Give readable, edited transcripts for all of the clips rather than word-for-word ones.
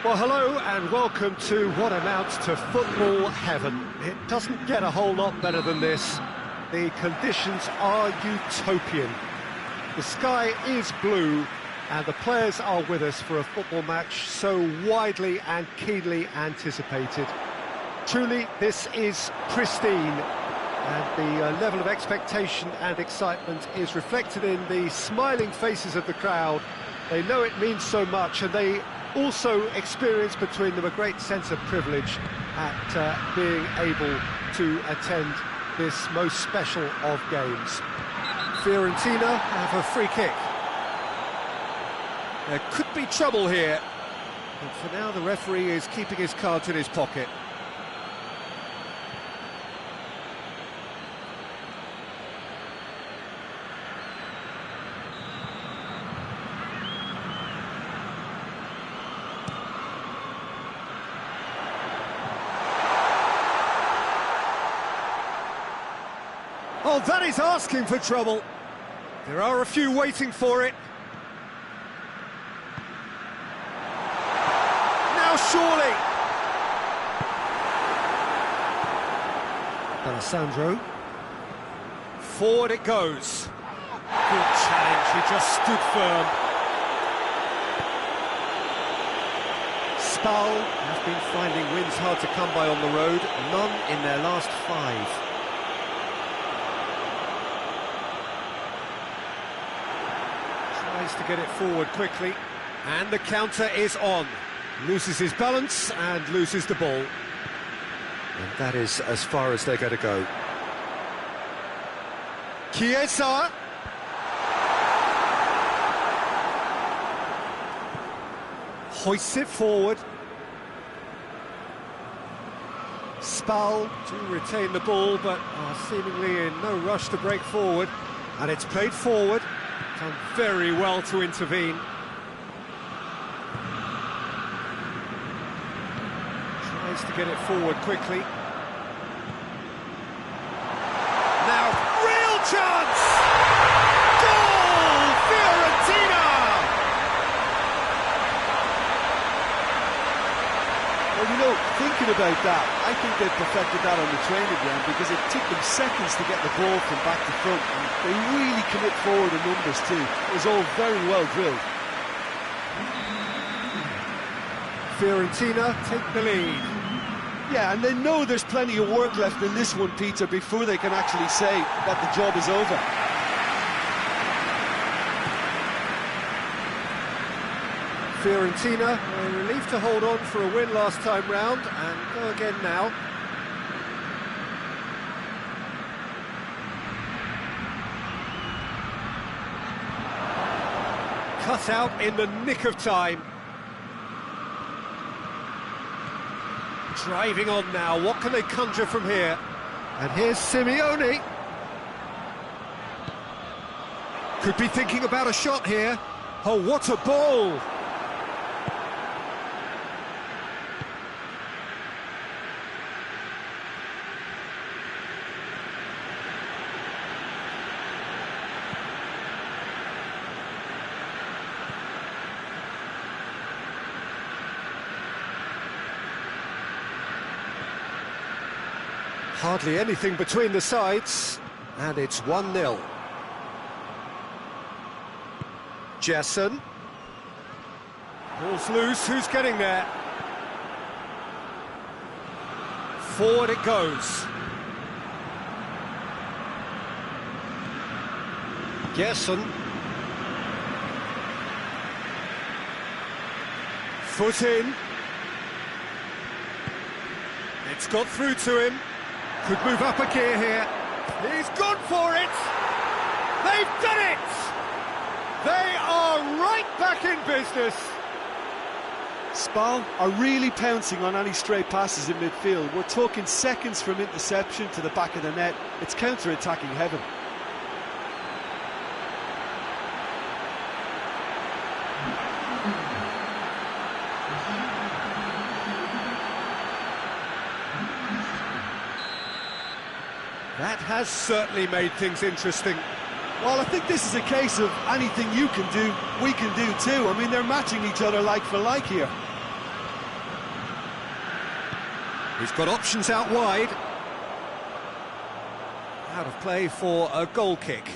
Well, hello and welcome to what amounts to football heaven. It doesn't get a whole lot better than this. The conditions are utopian. The sky is blue and the players are with us for a football match so widely and keenly anticipated. Truly, this is pristine, and the level of expectation and excitement is reflected in the smiling faces of the crowd. They know it means so much, and they also experience between them a great sense of privilege at being able to attend this most special of games. Fiorentina have a free kick. There could be trouble here, but for now the referee is keeping his cards in his pocket. Oh, that is asking for trouble. There are a few waiting for it. Now surely. Alessandro. Forward it goes. Good challenge, he just stood firm. Spal has been finding wins hard to come by on the road, none in their last 5. To get it forward quickly, and the counter is on. Loses his balance and loses the ball, and that is as far as they're going to go. Chiesa, hoists it forward. Spal to retain the ball, but are seemingly in no rush to break forward, and it's played forward. Done very well to intervene. Tries to get it forward quickly. Now, real chance! Goal! Fiorentina! Well, you know, thinking about that, I think they perfected that on the training ground because it took them seconds to get the ball from back to front. And they really commit forward in numbers too. It was all very well drilled. Fiorentina take the lead. Yeah, and they know there's plenty of work left in this one, Peter, before they can actually say that the job is over. Fiorentina a relief to hold on for a win last time round and go again now. Cut out in the nick of time. Driving on now, what can they conjure from here? And here's Simeone. Could be thinking about a shot here. Oh, what a ball! Hardly anything between the sides, and it's 1-0. Jason. Ball's loose, who's getting there? Forward it goes. Gerson. Foot in. It's got through to him. Could move up a gear here. He's gone for it! They've done it! They are right back in business! Spal are really pouncing on any stray passes in midfield. We're talking seconds from interception to the back of the net. It's counter-attacking heaven. That has certainly made things interesting. Well, I think this is a case of anything you can do, we can do too. I mean, they're matching each other like for like here. He's got options out wide. Out of play for a goal kick.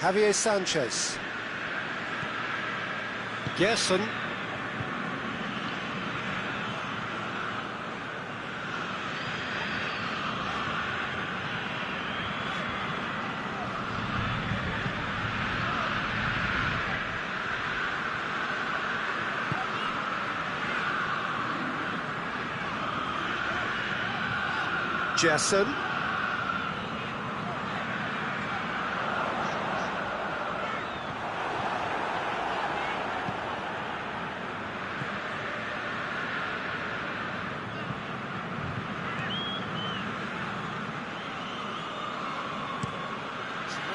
Javier Sanchez. Gerson. Gerson.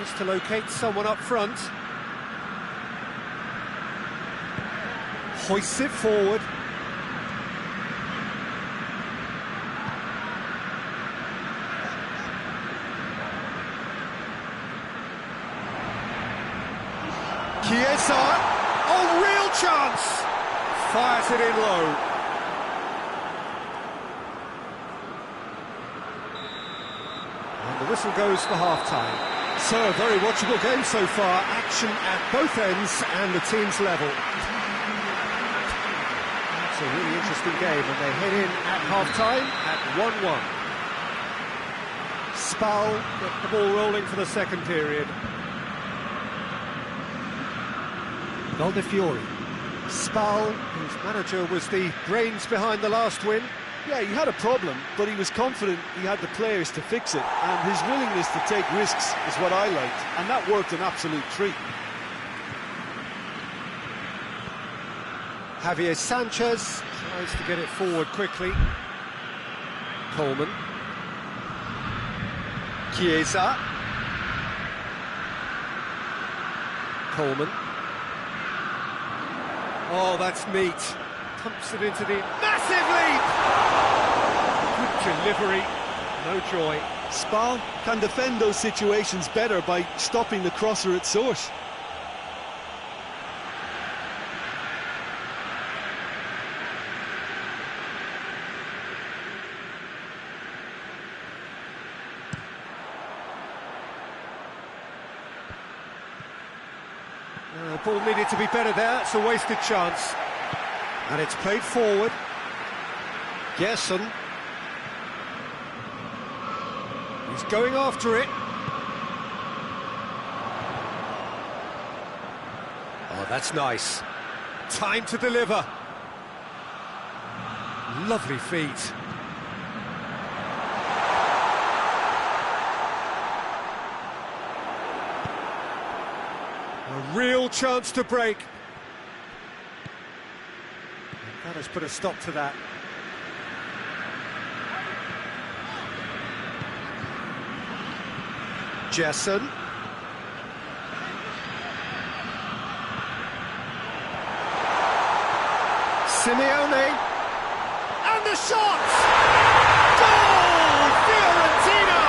Tries to locate someone up front. Hoists it forward. Chiesa, oh, real chance! Fires it in low. And the whistle goes for half-time. So, a very watchable game so far. Action at both ends and the team's level. It's a really interesting game, and they head in at half-time at 1-1. Spal get the ball rolling for the second period. Gol de Fiori. Spal, whose manager was the brains behind the last win. Yeah, he had a problem, but he was confident he had the players to fix it, and his willingness to take risks is what I liked, and that worked an absolute treat. Javier Sanchez tries to get it forward quickly. Coleman. Chiesa. Coleman. Oh, that's neat. Pumps it into the massive leap! Good delivery, no joy. Spal can defend those situations better by stopping the crosser at source. Ball needed to be better there, it's a wasted chance. And it's played forward. Gerson. He's going after it. Oh, that's nice. Time to deliver. Lovely feet. A real chance to break. That has put a stop to that. Gerson. Simeone. And the shot! Goal! Fiorentina!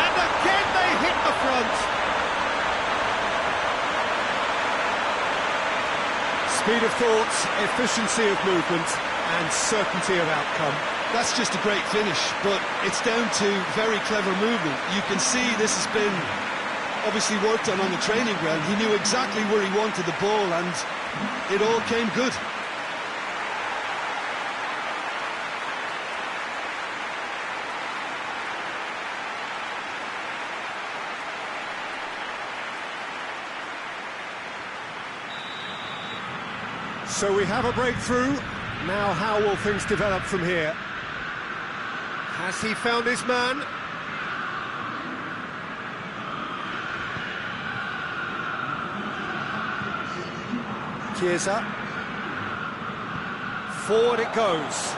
And again they hit the front. Speed of thought, efficiency of movement, and certainty of outcome. That's just a great finish, but it's down to very clever movement. You can see this has been obviously worked on the training ground. He knew exactly where he wanted the ball, and it all came good. So we have a breakthrough. Now how will things develop from here? Has he found his man? Chiesa. Forward it goes.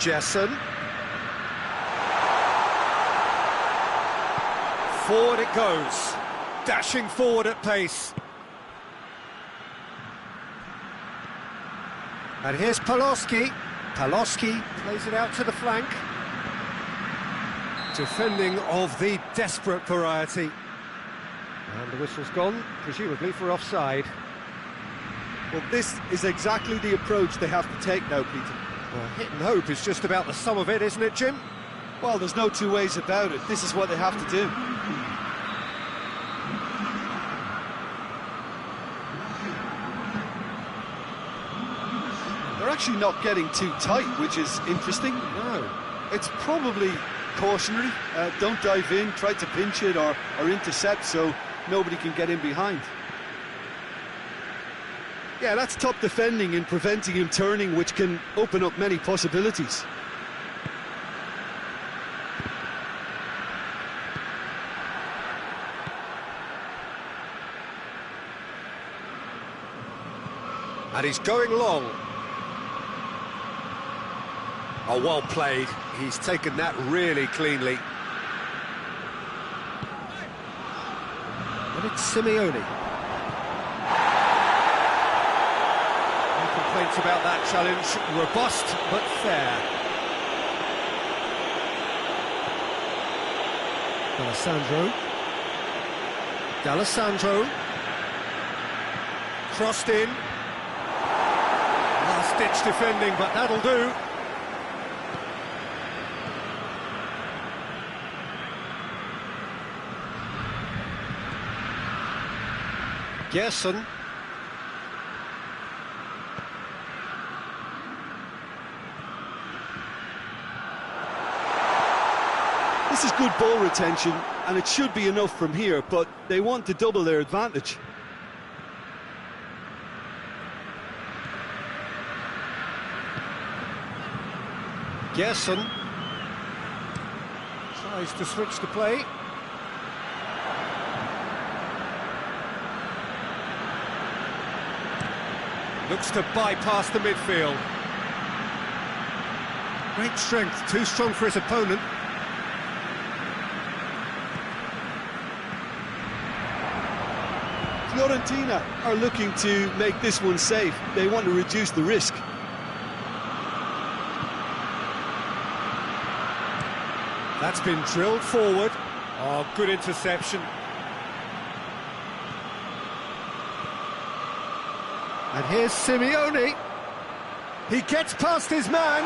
Gerson. Forward it goes. Dashing forward at pace. And here's Paloschi. Paloschi plays it out to the flank. Defending of the desperate variety. And the whistle's gone, presumably for offside. Well, this is exactly the approach they have to take now, Peter. Well, hit and hope is just about the sum of it, isn't it, Jim? Well, there's no two ways about it. This is what they have to do. They're actually not getting too tight, which is interesting. No. It's probably cautionary. Don't dive in, try to pinch it or intercept so nobody can get in behind. Yeah, that's top defending and preventing him turning, which can open up many possibilities. And he's going long. Oh, well played. He's taken that really cleanly. And it's Simeone. No complaints about that challenge. Robust, but fair. D'Alessandro. Crossed in. Last-ditch defending, but that'll do. Gerson. This is good ball retention, and it should be enough from here, but they want to double their advantage. Gerson tries to switch the play. Looks to bypass the midfield. Great strength, too strong for his opponent. Fiorentina are looking to make this one safe. They want to reduce the risk. That's been drilled forward. Oh, good interception. And here's Simeone. He gets past his man.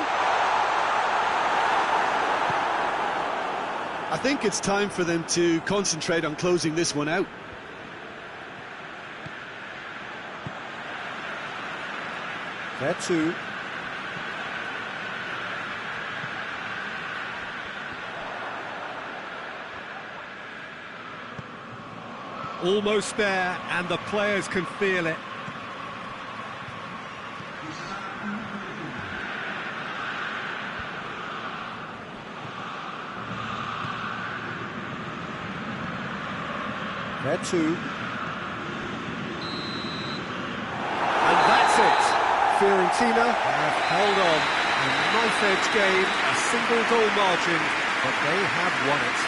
I think it's time for them to concentrate on closing this one out. There too. Almost there, and the players can feel it. There too. And that's it. Fiorentina have held on. A knife-edge game, a single goal margin, but they have won it.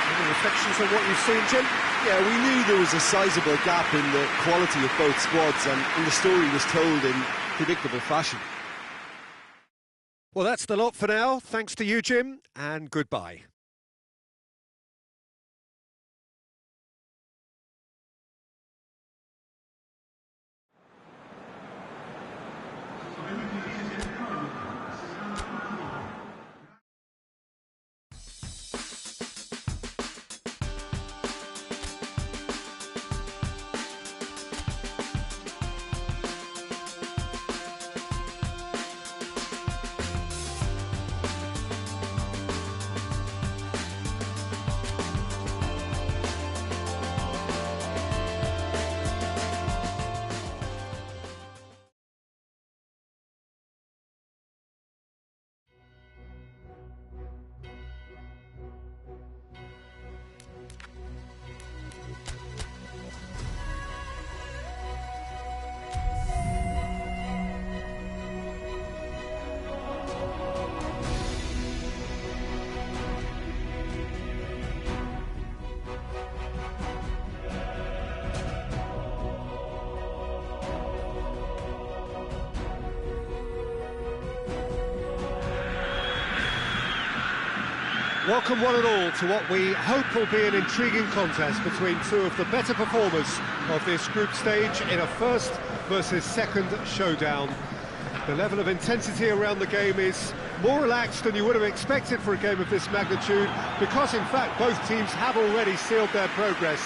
Any reflections on what you've seen, Jim? Yeah, we knew there was a sizable gap in the quality of both squads, and the story was told in predictable fashion. Well, that's the lot for now. Thanks to you, Jim, and goodbye. Welcome one and all to what we hope will be an intriguing contest between two of the better performers of this group stage in a first versus second showdown. The level of intensity around the game is more relaxed than you would have expected for a game of this magnitude, because in fact both teams have already sealed their progress.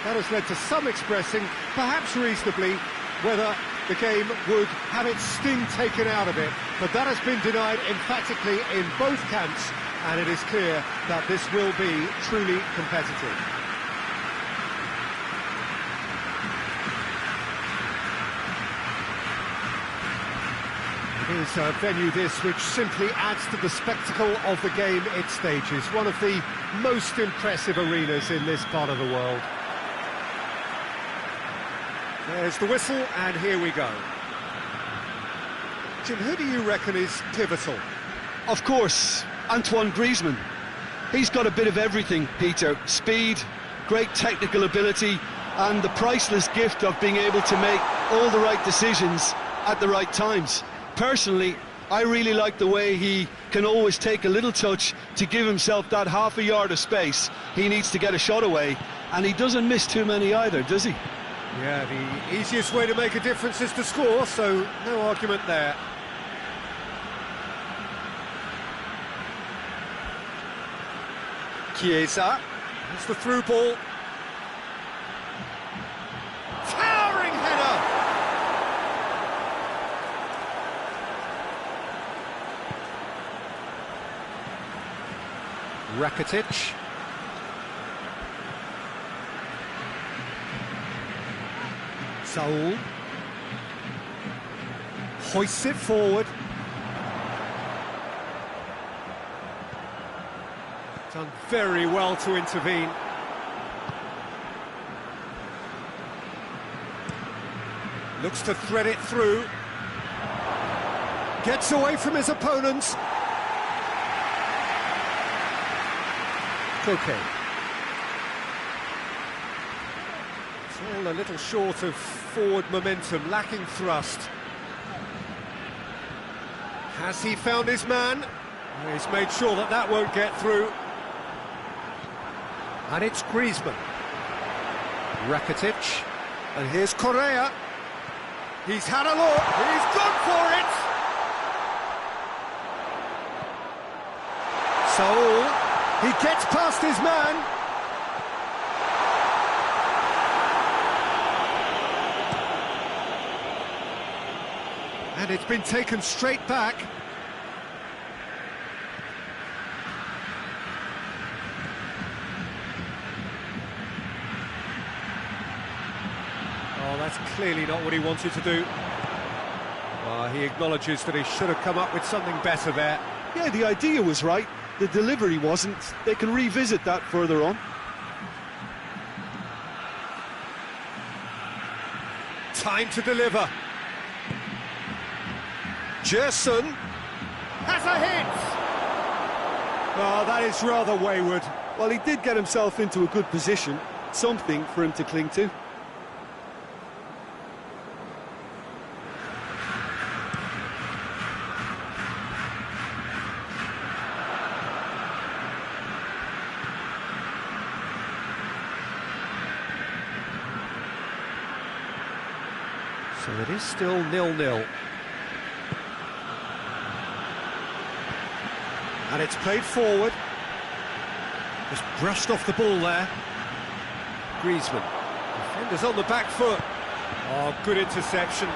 That has led to some expressing, perhaps reasonably, whether the game would have its sting taken out of it, but that has been denied emphatically in both camps, and it is clear that this will be truly competitive. It is a venue this which simply adds to the spectacle of the game it stages, one of the most impressive arenas in this part of the world. There's the whistle, and here we go. Jim, who do you reckon is pivotal? Of course, Antoine Griezmann. He's got a bit of everything, Peter. Speed, great technical ability, and the priceless gift of being able to make all the right decisions at the right times. Personally, I really like the way he can always take a little touch to give himself that half a yard of space he needs to get a shot away, and he doesn't miss too many either, does he? Yeah, the easiest way to make a difference is to score, so no argument there. Chiesa, it's the through ball. Towering header! Rakitic. Saul. Hoists it forward. Done very well to intervene. Looks to thread it through. Gets away from his opponents. Koke. It's all a little short of forward momentum, lacking thrust. Has he found his man? He's made sure that that won't get through. And it's Griezmann. Rakitic. And here's Correa. He's had a look. He's gone for it. Saul. He gets past his man. And it's been taken straight back. Oh, that's clearly not what he wanted to do. He acknowledges that he should have come up with something better there. Yeah, the idea was right. The delivery wasn't. They can revisit that further on. Time to deliver. Gerson has a hit. Oh, that is rather wayward. Well, he did get himself into a good position. Something for him to cling to. So it is still 0-0. And it's played forward. Just brushed off the ball there. Griezmann. Defenders on the back foot. Oh, good interception.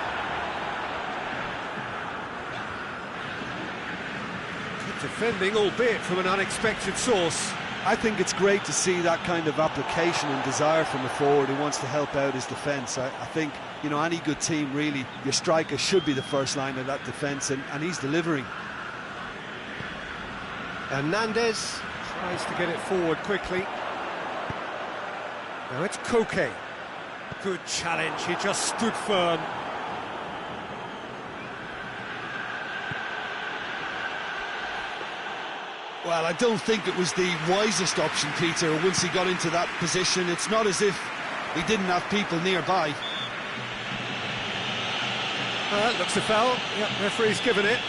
Good defending, albeit from an unexpected source. I think it's great to see that kind of application and desire from a forward who wants to help out his defence. I think, you know, any good team, really, your striker should be the first line of that defence, and he's delivering. Hernandez tries to get it forward quickly. Now it's Koke. Good challenge, he just stood firm. Well, I don't think it was the wisest option, Peter, once he got into that position. It's not as if he didn't have people nearby. That looks a foul. Yep, referee's given it.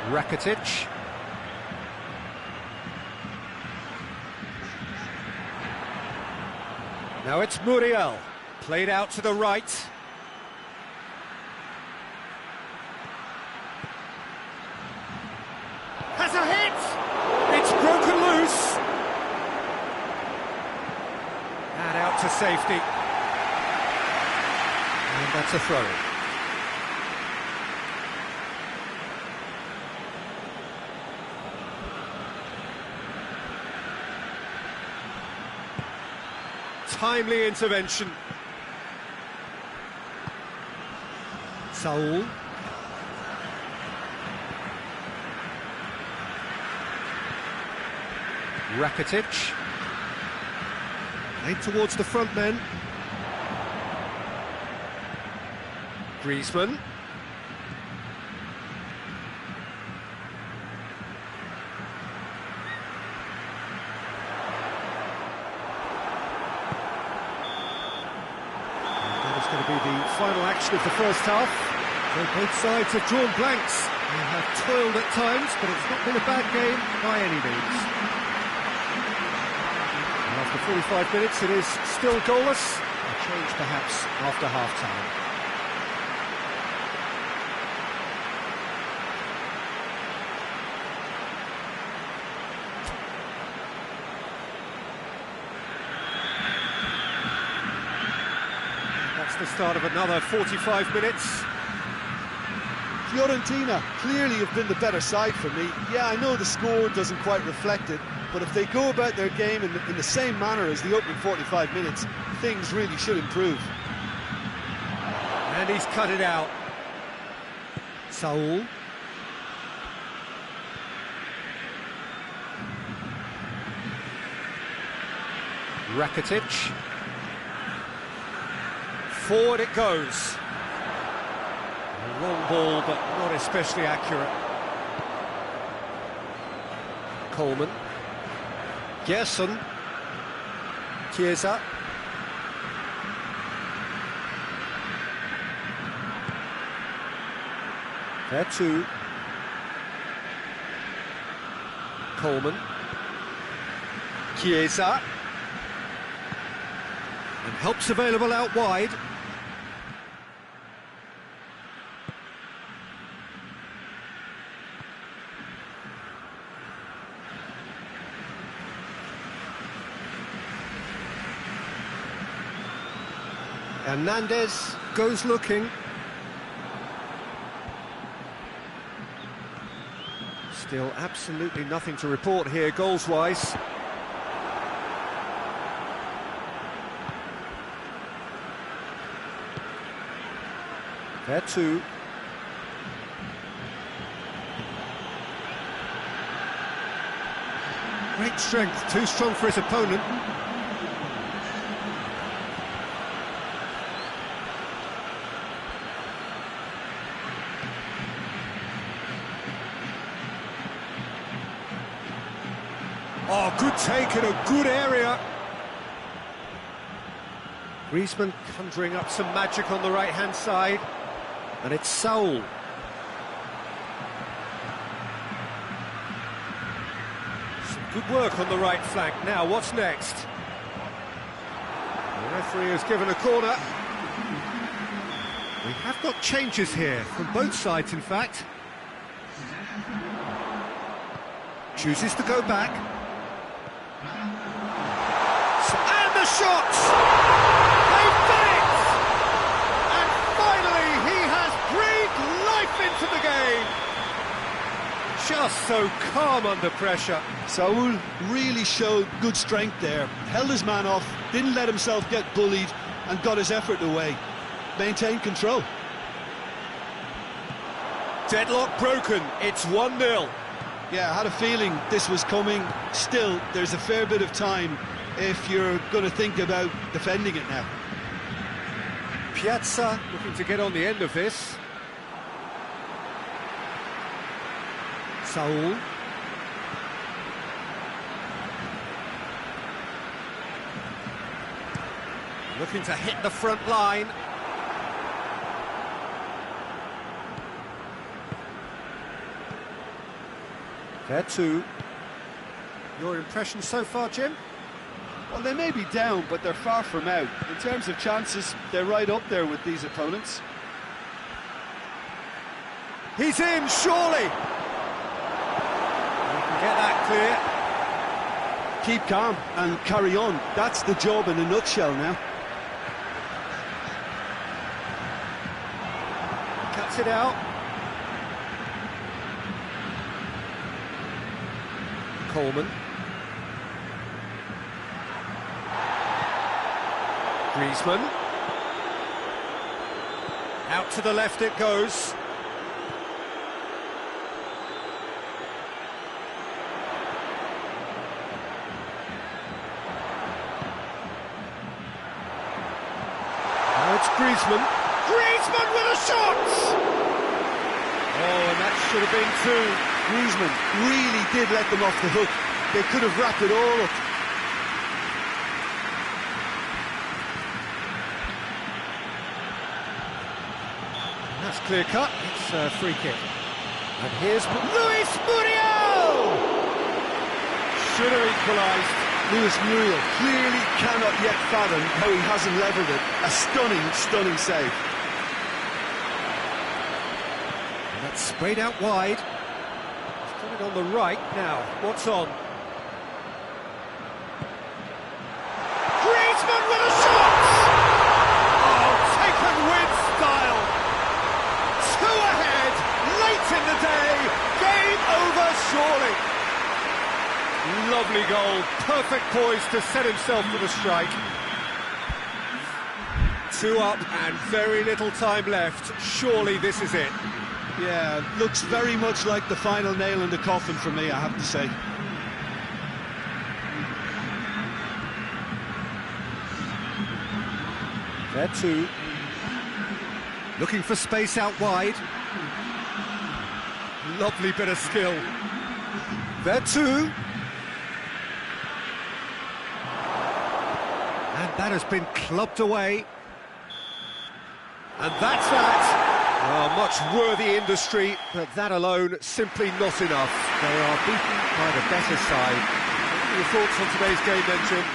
Rakitic. Now it's Muriel, played out to the right. Has a hit! It's broken loose. And out to safety. And that's a throw. Timely intervention. Saul. Rakitic. Played towards the front men. Griezmann. Going to be the final action of the first half. So both sides have drawn blanks. They have toiled at times, but it's not been a bad game by any means. And after 45 minutes, it is still goalless. A change perhaps after half-time. The start of another 45 minutes. Fiorentina clearly have been the better side for me. Yeah, I know the score doesn't quite reflect it, but if they go about their game in the same manner as the opening 45 minutes, things really should improve. And he's cut it out. Saul. Rakitic. Forward it goes. A long ball, but not especially accurate. Coleman. Gerson. Chiesa. There too. Coleman. Chiesa. And help's available out wide. Hernandez goes looking. Still absolutely nothing to report here goals-wise. There too. Great strength, too strong for his opponent. Oh, good take in a good area. Griezmann conjuring up some magic on the right-hand side. And it's Saul. Some good work on the right flank. Now, what's next? The referee has given a corner. We have got changes here, from both sides, in fact. Chooses to go back. And the shot! They've done it! And finally, he has breathed life into the game. Just so calm under pressure. Saul really showed good strength there. Held his man off, didn't let himself get bullied, and got his effort away. Maintained control. Deadlock broken, it's 1-0. Yeah, I had a feeling this was coming. Still, there's a fair bit of time if you're going to think about defending it now. Piazza looking to get on the end of this. Saul. Looking to hit the front line. Fair two. Your impression so far, Jim? Well, they may be down, but they're far from out. In terms of chances, they're right up there with these opponents. He's in, surely! You can get that clear. Keep calm and carry on. That's the job in a nutshell now. Cuts it out. Coleman. Griezmann. Out to the left it goes. Now it's Griezmann. Griezmann with a shot! Oh, and that should have been two. Griezmann really did let them off the hook. They could have wrapped it all up. That's clear cut. It's a free kick. And here's Luis Muriel! Should have equalised. Luis Muriel clearly cannot yet fathom how he hasn't levelled it. A stunning, stunning save. And that's sprayed out wide. He's got it on the right now. What's on? Griezmann with a shot! Oh, taken with style. Two ahead, late in the day. Game over, surely. Lovely goal, perfect poise to set himself for the strike. Two up and very little time left. Surely this is it. Yeah, looks very much like the final nail in the coffin for me, I have to say. There two. Looking for space out wide. Lovely bit of skill. There two. And that has been clubbed away. And that's that. Oh, much worthy industry, but that alone simply not enough. They are beaten by the better side. What are your thoughts on today's game then, Jim?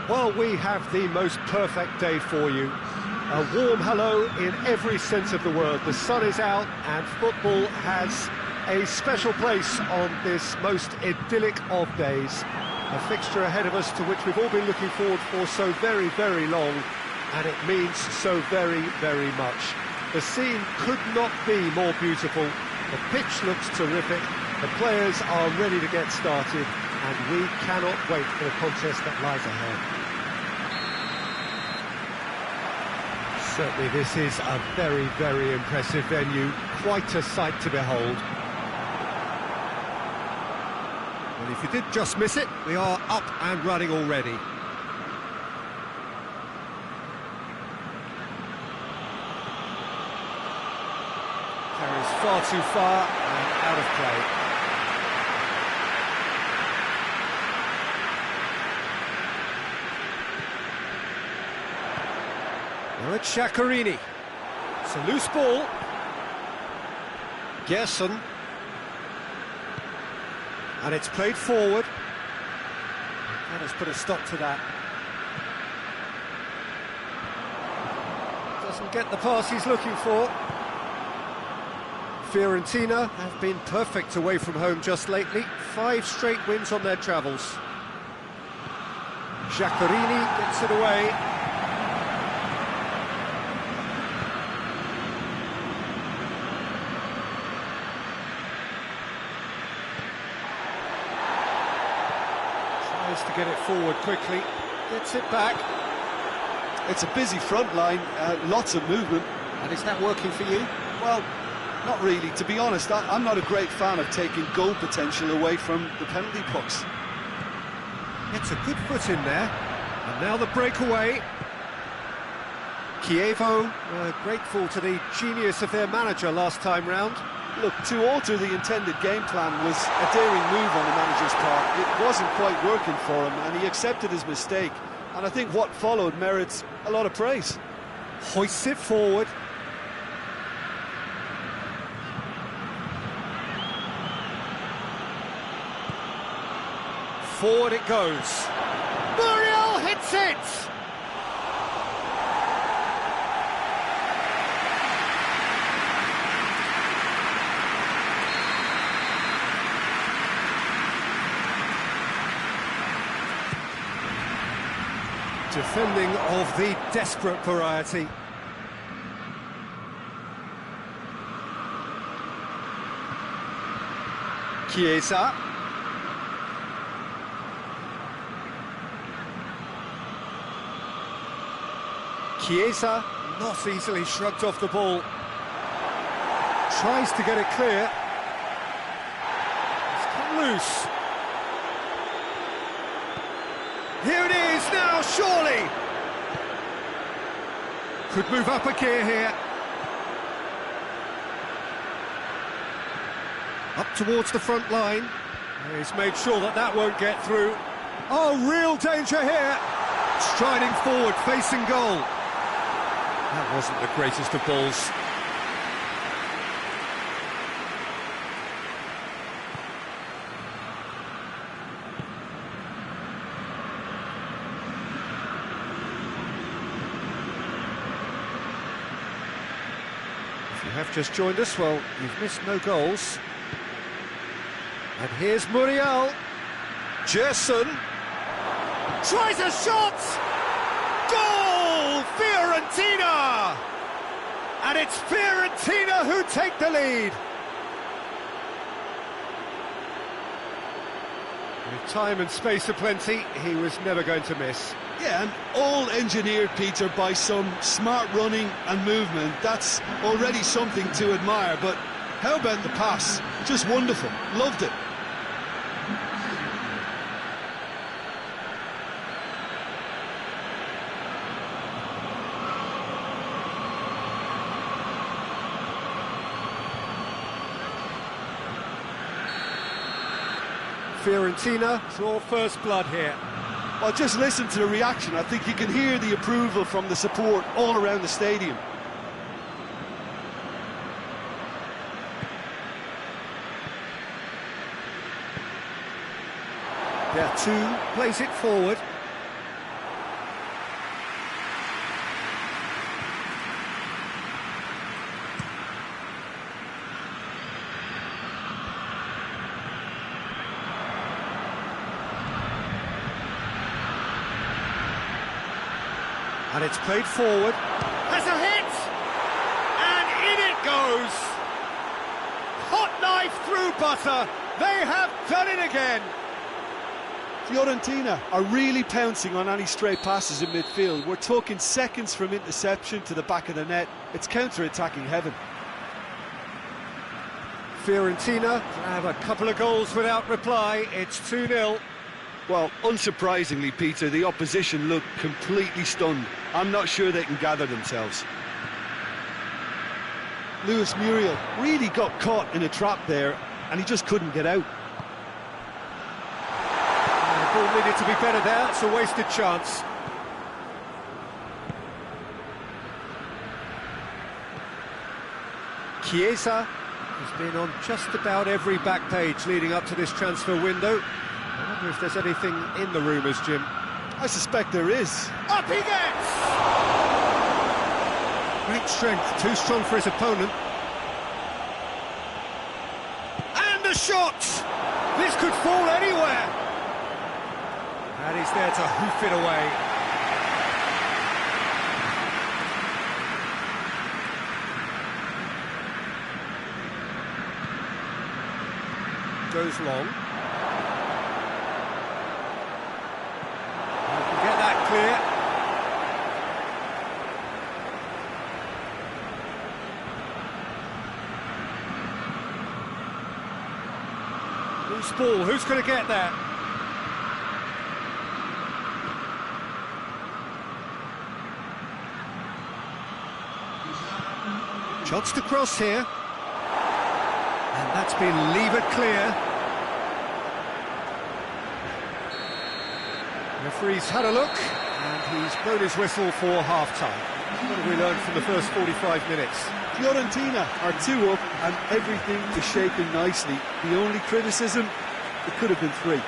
Well, we have the most perfect day for you. A warm hello in every sense of the word. The sun is out and football has a special place on this most idyllic of days. A fixture ahead of us to which we've all been looking forward for so very, very long, and it means so very, very much. The scene could not be more beautiful. The pitch looks terrific. The players are ready to get started, and we cannot wait for the contest that lies ahead. Certainly this is a very, very impressive venue, quite a sight to behold. Well, if you did just miss it, we are up and running already. Carries far too far and out of play. Now it's Shaqiri. It's a loose ball. Gerson. And it's played forward. That has put a stop to that. Doesn't get the pass he's looking for. Fiorentina have been perfect away from home just lately. 5 straight wins on their travels. Giaccherini gets it away. Tries to get it forward quickly. Gets it back. It's a busy front line, lots of movement. And is that working for you? Well, not really. To be honest, I'm not a great fan of taking goal potential away from the penalty box. It's a good foot in there. And now the breakaway. Chievo grateful to the genius of their manager last time round. Look, to alter the intended game plan was a daring move on the manager's part. It wasn't quite working for him, and he accepted his mistake. And I think what followed merits a lot of praise. Hoists it forward. Forward it goes. Muriel hits it! Defending of the desperate variety. Chiesa. Chiesa not easily shrugged off the ball. Tries to get it clear. It's come loose. Here it is now, surely! Could move up a gear here. Up towards the front line. He's made sure that that won't get through. Oh, real danger here! Striding forward, facing goal. That wasn't the greatest of balls. If you have just joined us, well, you've missed no goals. And here's Muriel. Gerson tries a shot! Goal! Fiorentina! And it's Fiorentina who take the lead. With time and space aplenty, he was never going to miss. Yeah, and all engineered, Peter, by some smart running and movement. That's already something to admire, but how about the pass? Just wonderful. Loved it. Fiorentina draw first blood here. Well, just listen to the reaction. I think you can hear the approval from the support all around the stadium. Ptit plays it forward. And it's played forward. Has a hit! And in it goes! Hot knife through butter! They have done it again! Fiorentina are really pouncing on any stray passes in midfield. We're talking seconds from interception to the back of the net. It's counter-attacking heaven. Fiorentina have a couple of goals without reply. It's 2-0. Well, unsurprisingly, Peter, the opposition look completely stunned. I'm not sure they can gather themselves. Luis Muriel really got caught in a trap there, and he just couldn't get out. The ball needed to be better there. It's a wasted chance. Chiesa has been on just about every back page leading up to this transfer window. I wonder if there's anything in the rumours, Jim. I suspect there is. Up he gets! Great strength, too strong for his opponent. shot! This could fall anywhere! And he's there to hoof it away. Goes long. Can get that clear. Loose ball, who's going to get that? Chance to cross here. And that's been levered clear. Referee's had a look, and he's blown his whistle for half-time. What have we learned from the first 45 minutes? Fiorentina are 2 up, and everything is shaping nicely. The only criticism, it could have been 3.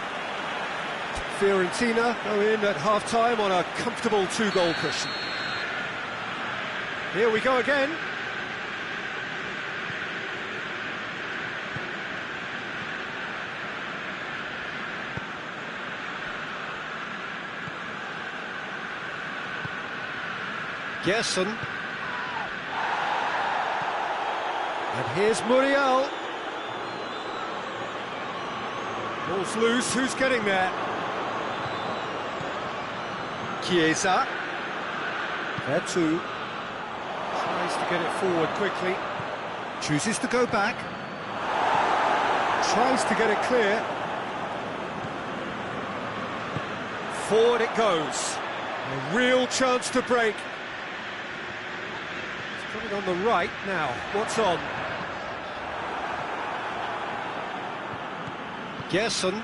Fiorentina go in at half-time on a comfortable 2-goal cushion. Here we go again. Gerson. And here's Muriel. Ball's loose, who's getting there? Chiesa. Vertu. Tries to get it forward quickly. Chooses to go back. Tries to get it clear. Forward it goes. A real chance to break. Coming on the right now, what's on? Gerson.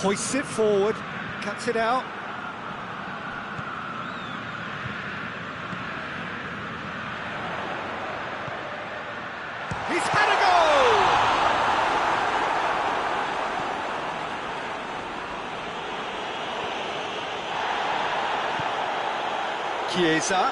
Hoists it forward, cuts it out. He's had a goal! Chiesa.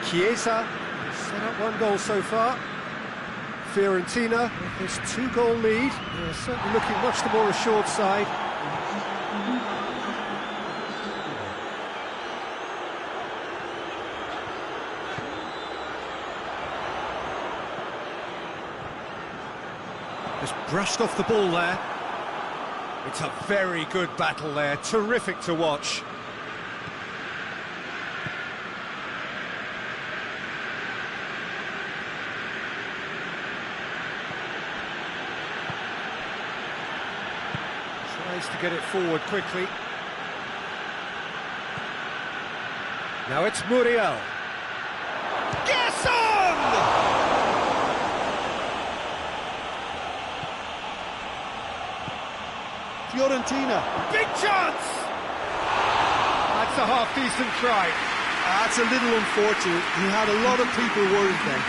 Chiesa set up 1 goal so far. Fiorentina with this 2-goal lead. They're certainly looking much the more assured side. Just brushed off the ball there. It's a very good battle there, terrific to watch. Tries to get it forward quickly. Now it's Muriel. Gerson! Fiorentina. Big chance! That's a half-decent try. That's a little unfortunate. He had a lot of people worried then.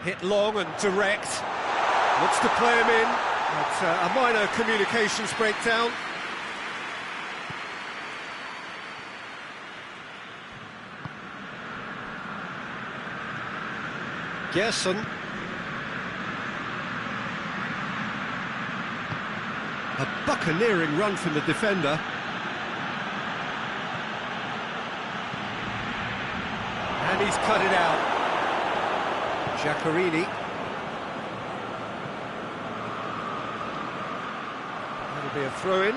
Hit long and direct. Looks to play him in. But a minor communications breakdown. Gerson. A buccaneering run from the defender. And he's cut it out. Giaccherini. That'll be a throw-in.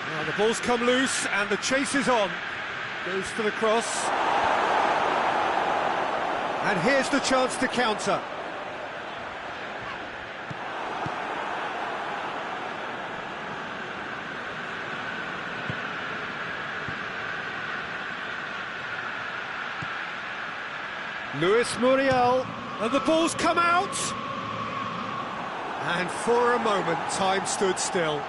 Now the ball's come loose and the chase is on. Goes for the cross. And here's the chance to counter. Luis Muriel, and the ball's come out. And for a moment, time stood still.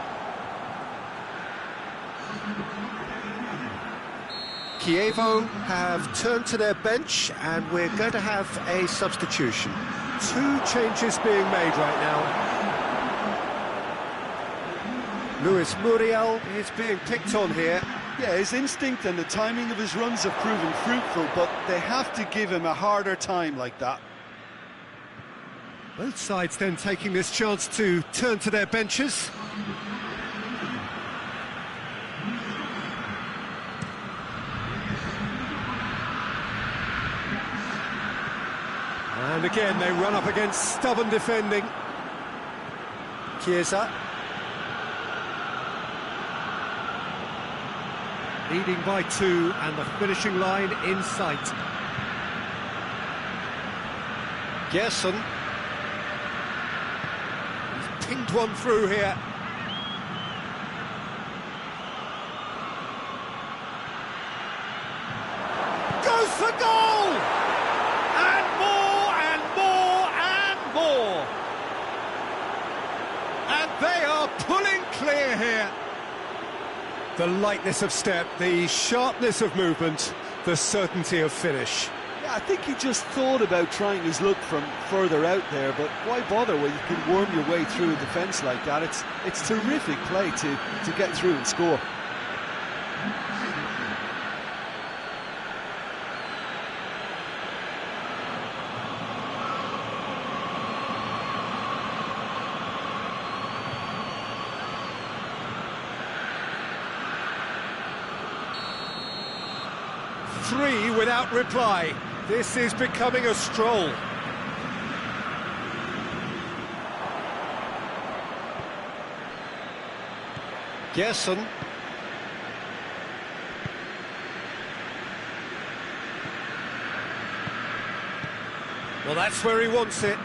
Chievo have turned to their bench, and we're going to have a substitution. 2 changes being made right now. Luis Muriel is being picked on here. Yeah, his instinct and the timing of his runs have proven fruitful, but they have to give him a harder time like that. Both sides then taking this chance to turn to their benches. And again, they run up against stubborn defending. Chiesa. Leading by 2, and the finishing line in sight. Gerson. He's pinged one through here. Goes for goal! And more, and more, and more! And they are pulling clear here. The lightness of step, the sharpness of movement, the certainty of finish. Yeah, I think he just thought about trying his luck from further out there, but why bother when you can worm your way through a defence like that? It's terrific play to get through and score. Three without reply. This is becoming a stroll. Gerson. Well, that's where he wants it.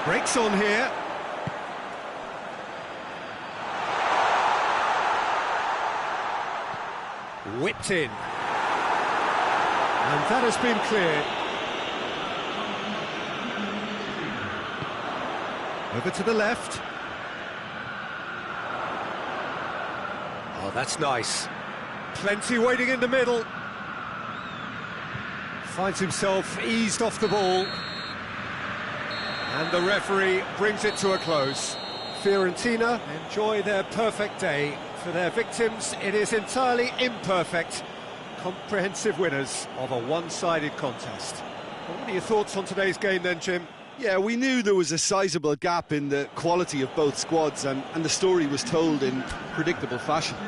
Breaks on here. Whipped in. And that has been cleared. Over to the left. Oh, that's nice. Plenty waiting in the middle. Finds himself eased off the ball. And the referee brings it to a close. Fiorentina enjoy their perfect day. For their victims, it is entirely imperfect. Comprehensive winners of a one-sided contest. Well, what are your thoughts on today's game then, Jim? Yeah, we knew there was a sizable gap in the quality of both squads, and the story was told in predictable fashion.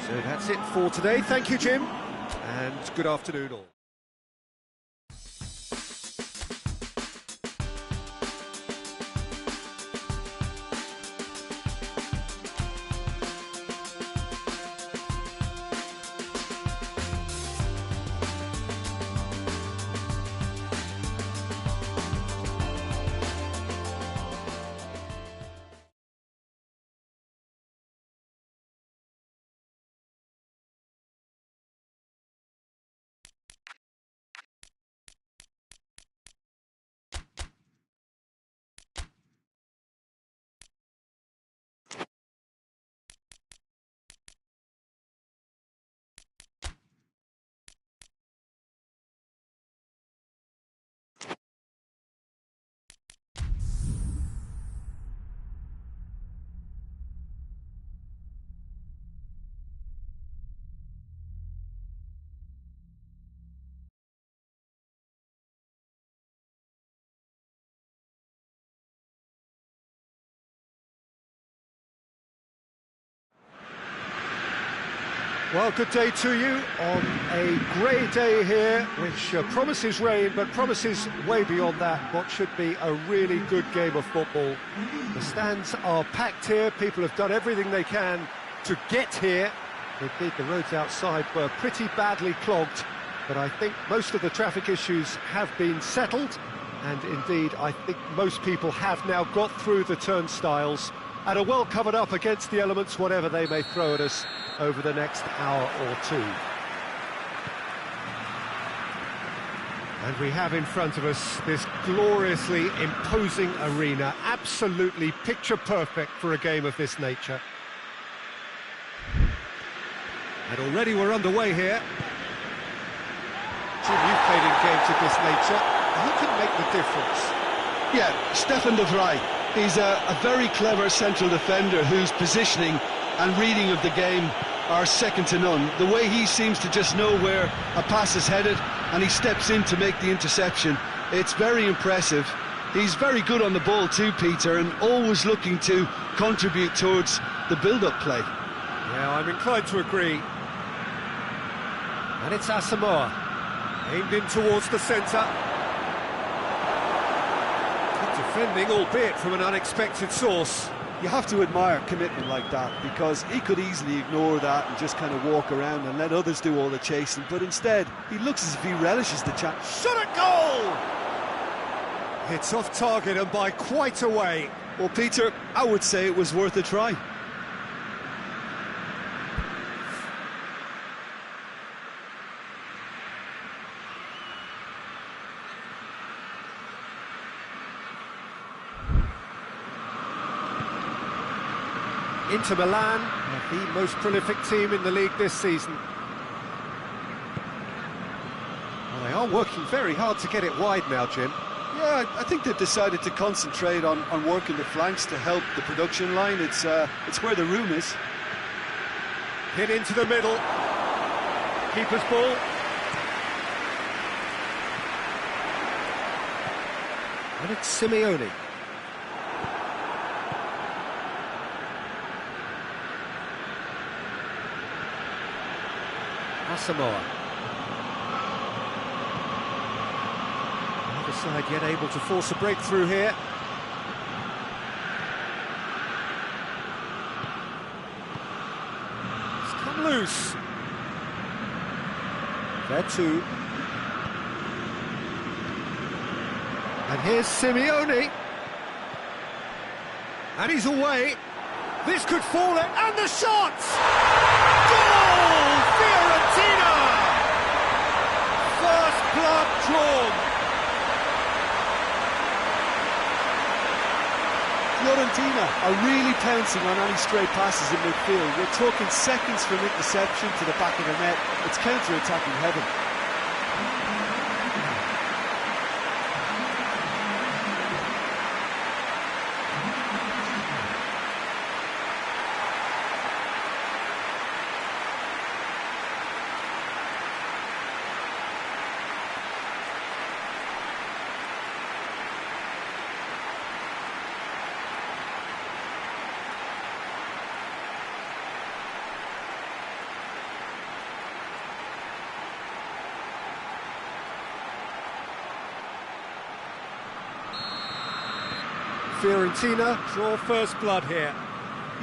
So that's it for today. Thank you, Jim, and good afternoon all. Well, good day to you on a grey day here, which promises rain, but promises way beyond that what should be a really good game of football. The stands are packed here, people have done everything they can to get here. Indeed, the roads outside were pretty badly clogged, but I think most of the traffic issues have been settled, and indeed I think most people have now got through the turnstiles and are well covered up against the elements, whatever they may throw at us over the next hour or two. And we have in front of us this gloriously imposing arena, absolutely picture perfect for a game of this nature. And already we're underway here. Jim, you've played in games of this nature. Who can make the difference? Yeah, Stefan de Vrij. He's a very clever central defender whose positioning and reading of the game are second to none. The way he seems to just know where a pass is headed and he steps in to make the interception, it's very impressive. He's very good on the ball too, Peter, and always looking to contribute towards the build-up play. Yeah, I'm inclined to agree. And it's Asamoah, aimed in towards the centre. Good defending, albeit from an unexpected source. You have to admire commitment like that, because he could easily ignore that and just kind of walk around and let others do all the chasing, but instead he looks as if he relishes the chance. Shot at goal! It's off target and by quite a way. Well, Peter, I would say it was worth a try. Inter Milan, the most prolific team in the league this season. Well, they are working very hard to get it wide now, Jim. Yeah, I think they've decided to concentrate on working the flanks to help the production line. It's where the room is. Hit into the middle. Keeper's ball. And it's Simeone. Asamoah. Neither side yet able to force a breakthrough here. It's come loose. There too. And here's Simeone. And he's away. This could fall it, and the shot! Goal! Fiorentina! First blood drawn. Fiorentina are really pouncing on any stray passes in midfield. We're talking seconds from interception to the back of the net. It's counter-attacking heaven. Fiorentina draw first blood here.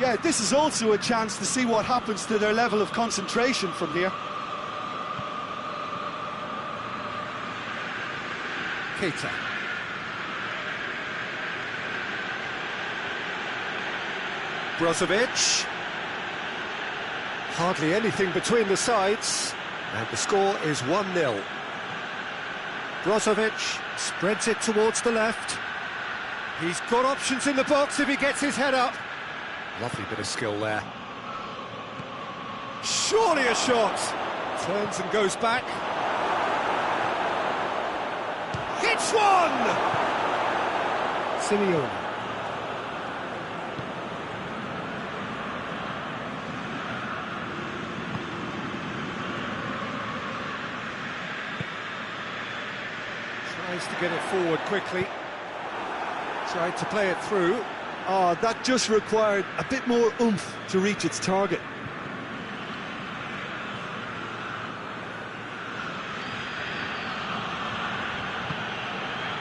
Yeah, this is also a chance to see what happens to their level of concentration from here. Keita. Brozovic. Hardly anything between the sides, and the score is 1-0. Brozovic spreads it towards the left. He's got options in the box if he gets his head up. Lovely bit of skill there. Surely a shot. Turns and goes back. Hits one! Simeone. Tries to get it forward quickly. Tried to play it through. Oh, that just required a bit more oomph to reach its target.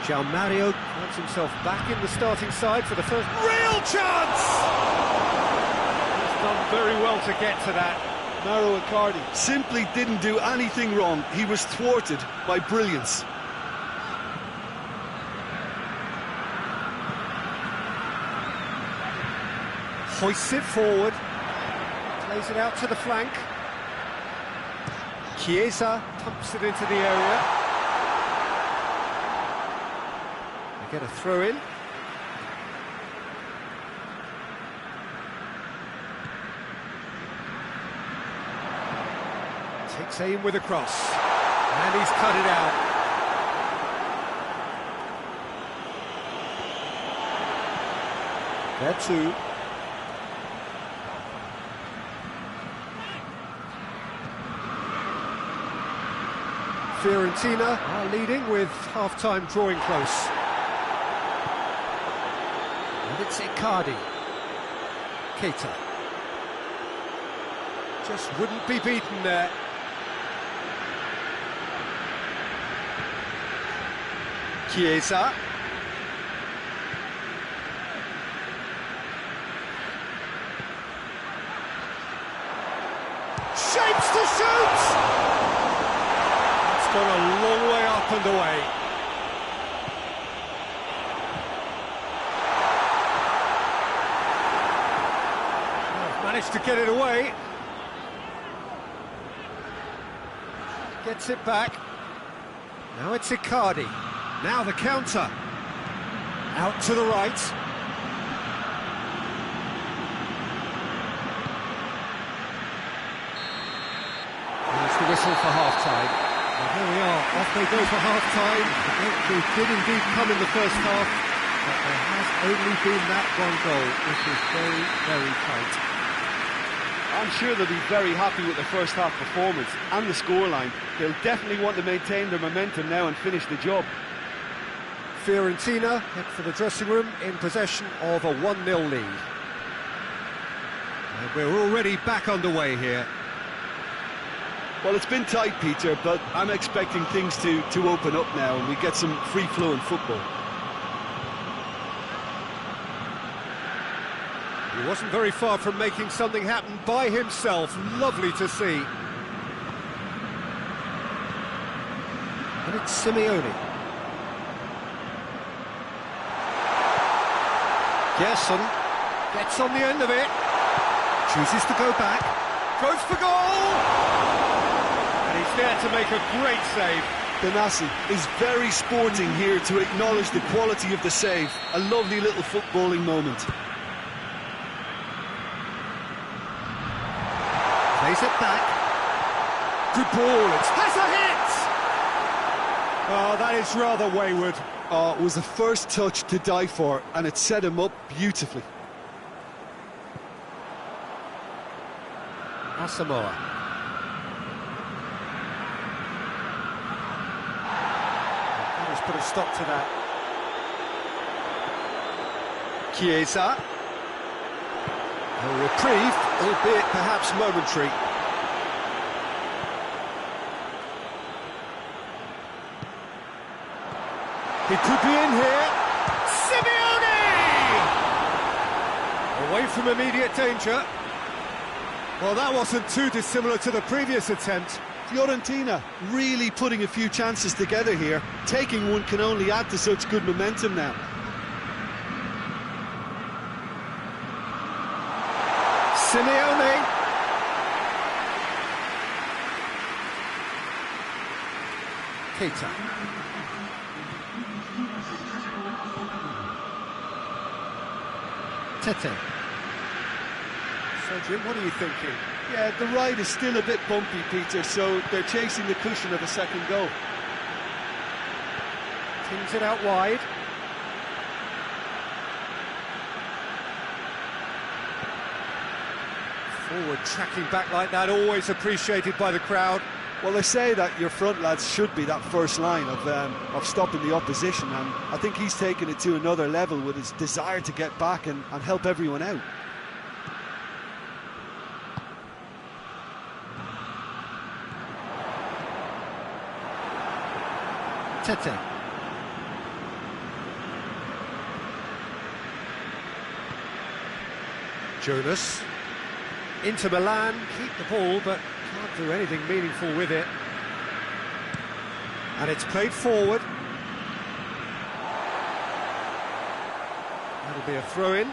João Mario finds himself back in the starting side for the first real chance! He's done very well to get to that. Mauro Icardi simply didn't do anything wrong. He was thwarted by brilliance. Hoists it forward, plays it out to the flank. Chiesa pumps it into the area. They get a throw in. Takes aim with a cross, and he's cut it out. There too. Fiorentina are leading with half-time drawing close. And it's Icardi. Keita. Just wouldn't be beaten there. Chiesa. Shapes to shoot! It's gone a long way up and away. Oh, managed to get it away. Gets it back. Now it's Icardi. Now the counter. Out to the right. There's the whistle for half-time. And here we are, off they go for half-time. They did indeed come in the first half, but there has only been that one goal, which is very, very tight. I'm sure they'll be very happy with the first half performance and the scoreline. They'll definitely want to maintain their momentum now and finish the job. Fiorentina head for the dressing room in possession of a 1-0 lead. And we're already back underway here. Well, it's been tight, Peter, but I'm expecting things to open up now and we get some free-flowing football. He wasn't very far from making something happen by himself. Lovely to see. And it's Simeone. Gerson gets on the end of it. Chooses to go back. Goes for goal! And he's there to make a great save. Benassi is very sporting here to acknowledge the quality of the save. A lovely little footballing moment. Plays it back. Good ball, it has a hit! Oh, that is rather wayward. Oh, it was the first touch to die for, and it set him up beautifully. Asamoah. Let's put a stop to that. Chiesa. A reprieve, albeit perhaps momentary. He could be in here. Simeone! Away from immediate danger. Well, that wasn't too dissimilar to the previous attempt. Fiorentina really putting a few chances together here. Taking one can only add to such good momentum now. Simeone. Keita. Tete. So, Jim, what are you thinking? Yeah, the ride is still a bit bumpy, Peter, so they're chasing the cushion of a second goal. Tings it out wide. Forward tracking back like that, always appreciated by the crowd. Well, they say that your front lads should be that first line of stopping the opposition, and I think he's taken it to another level with his desire to get back and help everyone out. Tete. Jonas. Inter Milan keep the ball, but can't do anything meaningful with it. And it's played forward. That'll be a throw-in.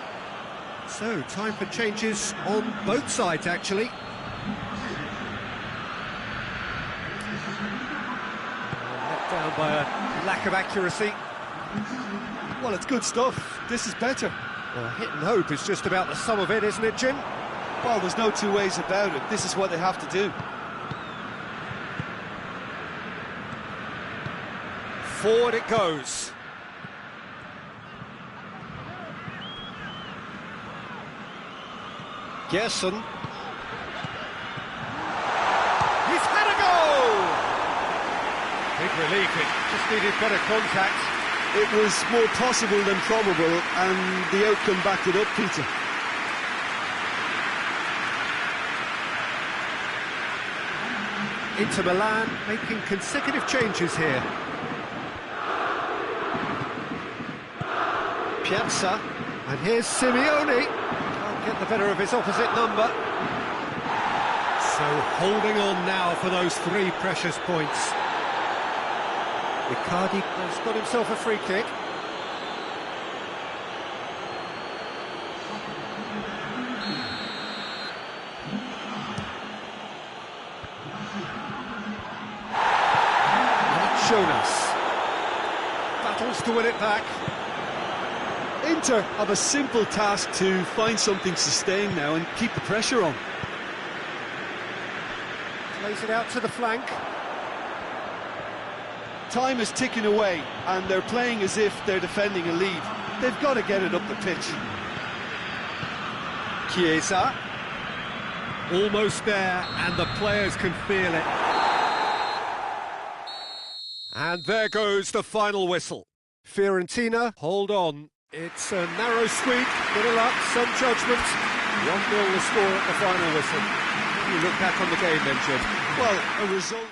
So, time for changes on both sides, actually. Let down by a lack of accuracy. Well, it's good stuff. This is better. Well, hit and hope is just about the sum of it, isn't it, Jim? Well, there's no two ways about it. This is what they have to do. Forward it goes. Gerson. He's had a goal! Big relief, it just needed better contact. It was more possible than probable, and the outcome backed it up, Peter. Inter Milan making consecutive changes here. Piazza, and here's Simeone. Can't get the better of his opposite number. So holding on now for those 3 precious points. Icardi has got himself a free kick. Jonas battles to win it back. Inter have a simple task to find something sustained now and keep the pressure on. Plays it out to the flank. Time is ticking away, and they're playing as if they're defending a lead. They've got to get it up the pitch. Chiesa. Almost there, and the players can feel it. And there goes the final whistle. Fiorentina, hold on. It's a narrow squeak, little luck, some judgment. 1-0 the score at the final whistle. You look back on the game then, Jim. Well, a result...